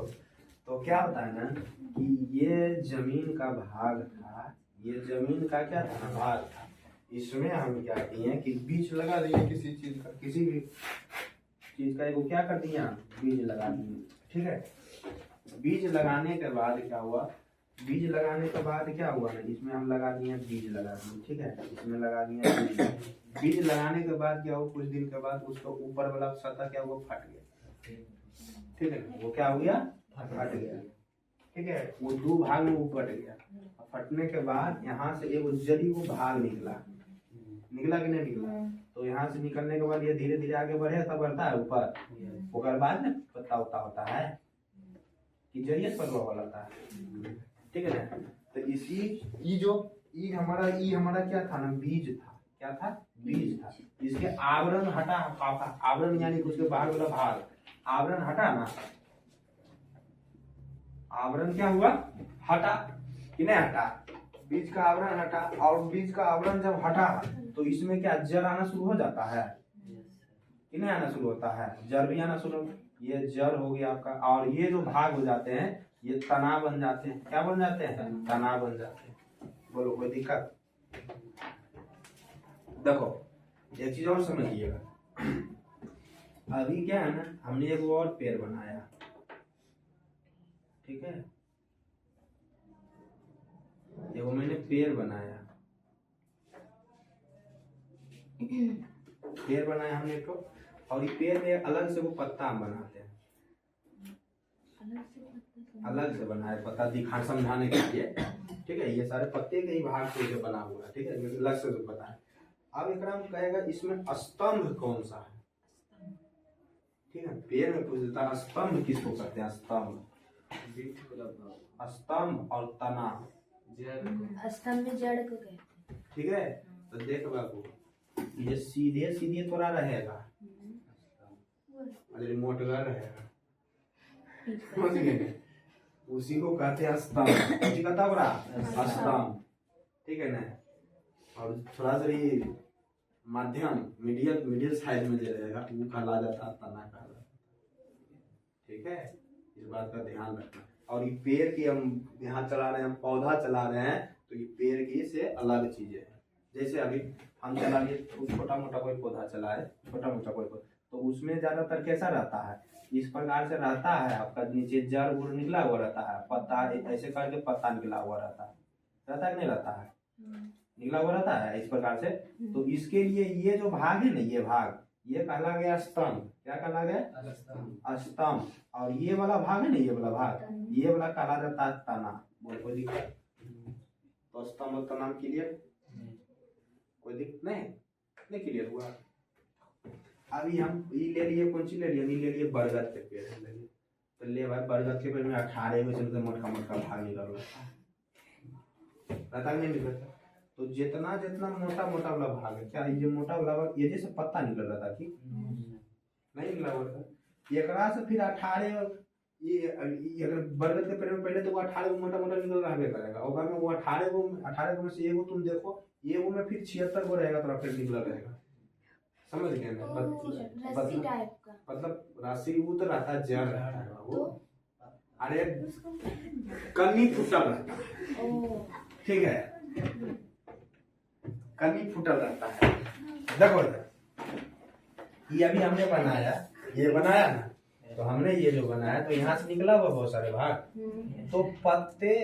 तो क्या होता है ना कि ये जमीन का भाग था, ये जमीन का क्या था? भाग था। इसमें हम क्या किए कि बीज लगा दिए, किसी चीज का, किसी भी चीज का वो क्या कर दिया? बीज लगा दिए। ठीक है, बीज लगाने के बाद क्या हुआ? बीज लगाने के बाद क्या हुआ ना, इसमें हम लगा दिए बीज लगा दिए। ठीक है, इसमें लगा दिए बीज। बीज लगाने के बाद क्या हो, कुछ दिन के बाद उसका ऊपर वाला सतह क्या हुआ, फट गया। ठीक है, वो क्या हो गया, फट गया। ठीक है, वो दो भाग में वो फट गया। फटने के बाद यहाँ से एक जड़ी वो भाग निकला, निकला कि नहीं निकला? तो यहाँ से निकलने के बाद ये धीरे धीरे आगे बढ़े तब बढ़ता है ऊपर, उसके बाद में पत्ता उत्ता होता है कि जरिए पलवा वाला था। ठीक है ना? तो इसी ई हमारा क्या था ना, बीज था। क्या था? बीज था। इसके आवरण हटा, आवरण यानी उसके बाहर वाला भाग, आवरण हटा ना, आवरण क्या हुआ, हटा कि नहीं हटा? बीज का आवरण हटा, और बीज का आवरण जब हटा तो इसमें क्या जड़ आना शुरू हो जाता है कि नहीं आना शुरू होता है? जड़ भी आना शुरू, ये जड़ हो गया आपका, और ये जो भाग हो जाते हैं ये तना बन जाते हैं। क्या बन जाते हैं? तना बन जाते हैं। बोलो कोई दिक्कत? देखो एक चीज और समझिएगा, अभी क्या है ना, हमने एक और पेड़ बनाया, ठीक है, देखो मैंने पेड़ बनाया, पेड़ बनाया हमने तो, और ये पेड़ में अलग से वो पत्ता हम बनाते हैं, अलग से बनाए पत्ता दिखा समझाने के लिए। ठीक है, ये सारे पत्ते के ही भाग से बना हुआ है। ठीक है, अलग से पता है। अब एक कहेगा इसमें स्तंभ कौन सा है? ठीक है, पेड़ में पूछता है स्तंभ किसको कहते हैं? स्तंभ, स्तंभ और तना, स्तंभ में जड़ को कहते हैं। ठीक है, तो देख बाबू ये सीधे सीधे थोड़ा रहेगा, अरे मोटगर रहेगा, समझ गए? उसी को कहते हैं स्तंभ। उसी कहता बड़ा स्तंभ। ठीक है ना? और थोड़ा सा ये मध्यम मीडियम साइज में जो रहेगा वो कहला जाता है तना कहला। ठीक है, इस बात का ध्यान रखना। और ये पेड़ की हम यहाँ चला रहे हैं, हम पौधा चला रहे हैं, तो ये पेड़ की से अलग चीजें हैं। जैसे अभी हम चला लिए छोटा मोटा कोई पौधा चलाए, छोटा मोटा कोई पौधा, तो उसमें ज्यादातर कैसा रहता है, इस प्रकार से रहता है, आपका नीचे जड़ उड़ निकला हुआ रहता है, पत्ता ऐसे करके पत्ता निकला हुआ रहता है, रहता है कि नहीं रहता है? निकला हुआ रहता है इस प्रकार से। तो इसके लिए ये जो भाग है ना, ये भाग ये कहला गया स्तंभ। क्या कहला गया? स्तंभ। और ये वाला भाग है ना, ये वाला भाग, ये वाला कहला जाता है तना। बोल कोई दिक्कत? तो स्तंभ और तना क्लियर? कोई दिक्कत नहीं क्लियर हुआ? अभी हम ये ले लिए, कौन सी ले लिए? ले लिए बरगद के पेड़ ले लिए। तो ले भाई बरगद के पेड़ में 18 में से मोटा मोटा भाग निकल रहता नहीं निकलता। तो जितना जितना मोटा मोटा वाला भाग है, क्या ये मोटा वाला भाग ये जैसे पत्ता निकल रहा था कि नहीं निकला हुआ था, एकरा से फिर 18 ये अगर बरगद के पेड़ में पहले तो वो 18 मोटा मोटा निकल रहा करेगा, और में वो 18 में से एगो तुम देखो, एगो में फिर 76 को रहेगा, तो फिर निकला रहेगा। समझ गए ना? मतलब राशि वो तो रहता है, जड़ रहता है वो, अरे कन्नी फुटल रहता है। ठीक है, कन्नी फुटल रहता है। देखो ये अभी हमने बनाया, ये बनाया ना, तो हमने ये जो बनाया तो यहाँ से निकला हुआ बहुत सारे भाग, तो पत्ते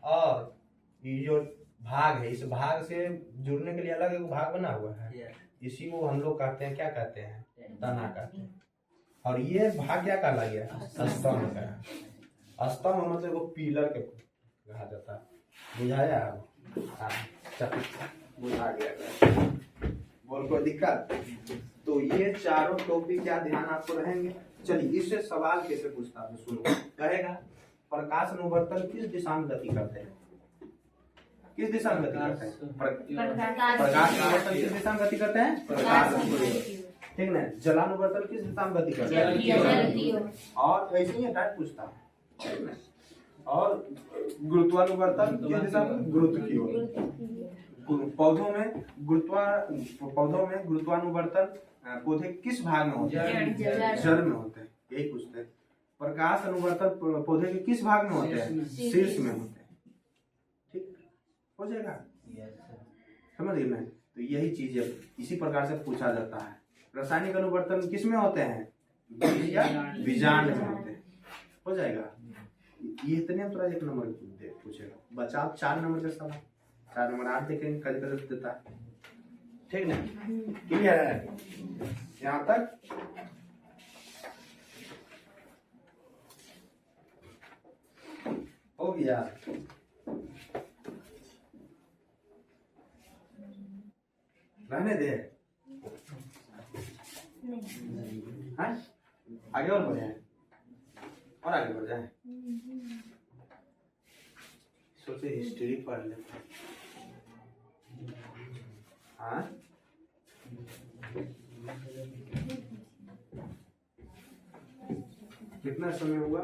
और ये जो भाग है, इस भाग से जुड़ने के लिए अलग एक भाग बना हुआ है, इसी को हम लोग कहते हैं, क्या कहते हैं? तना कहते हैं। और ये भाग क्या कहला गया? स्तंभ का। स्तंभ मतलब वो पिलर के कहा जाता है। बुझाया? हाँ, बुझा गया। बोल कोई दिक्कत? तो ये चारों टॉपिक क्या ध्यान आपको रहेंगे? चलिए इससे सवाल कैसे पूछता है, सुनो। कहेगा प्रकाश अनुवर्तन किस दिशा में गति करते हैं? किस दिशा में गति करते हैं? प्रकाश अनुवर्तन किस दिशा में गति करते हैं? प्रकाश। ठीक ना? जलानुवर्तन किस दिशा में गति करते हैं? और ऐसे ही टाइप पूछता है। और गुरुत्वानुवर्तन किस दिशा में? गुरुत्व की ओर। पौधों में गुरुत्वानुवर्तन पौधे किस भाग में होते हैं? जड़ में होते हैं, यही पूछते हैं। प्रकाश अनुवर्तन पौधे के किस भाग में होते हैं? शीर्ष में होते हैं। ठीक हो जाएगा? समझ गए ना? तो यही चीज है, इसी प्रकार से पूछा जाता है। रासायनिक अनुवर्तन किस में होते हैं? बीज या बीजांड में होते हैं। हो जाएगा? ये इतने थोड़ा 1 नंबर पूछेगा। बचा 4 नंबर का सवाल, 4 नंबर 8 देखेंगे कल देता है। ठीक ना? क्लियर है यहाँ तक? हो गया? रहने दे? हाँ? आगे और बढ़े? और आगे बढ़ जाए? सोचे हिस्ट्री पढ़ ले। हाँ? कितना समय हुआ?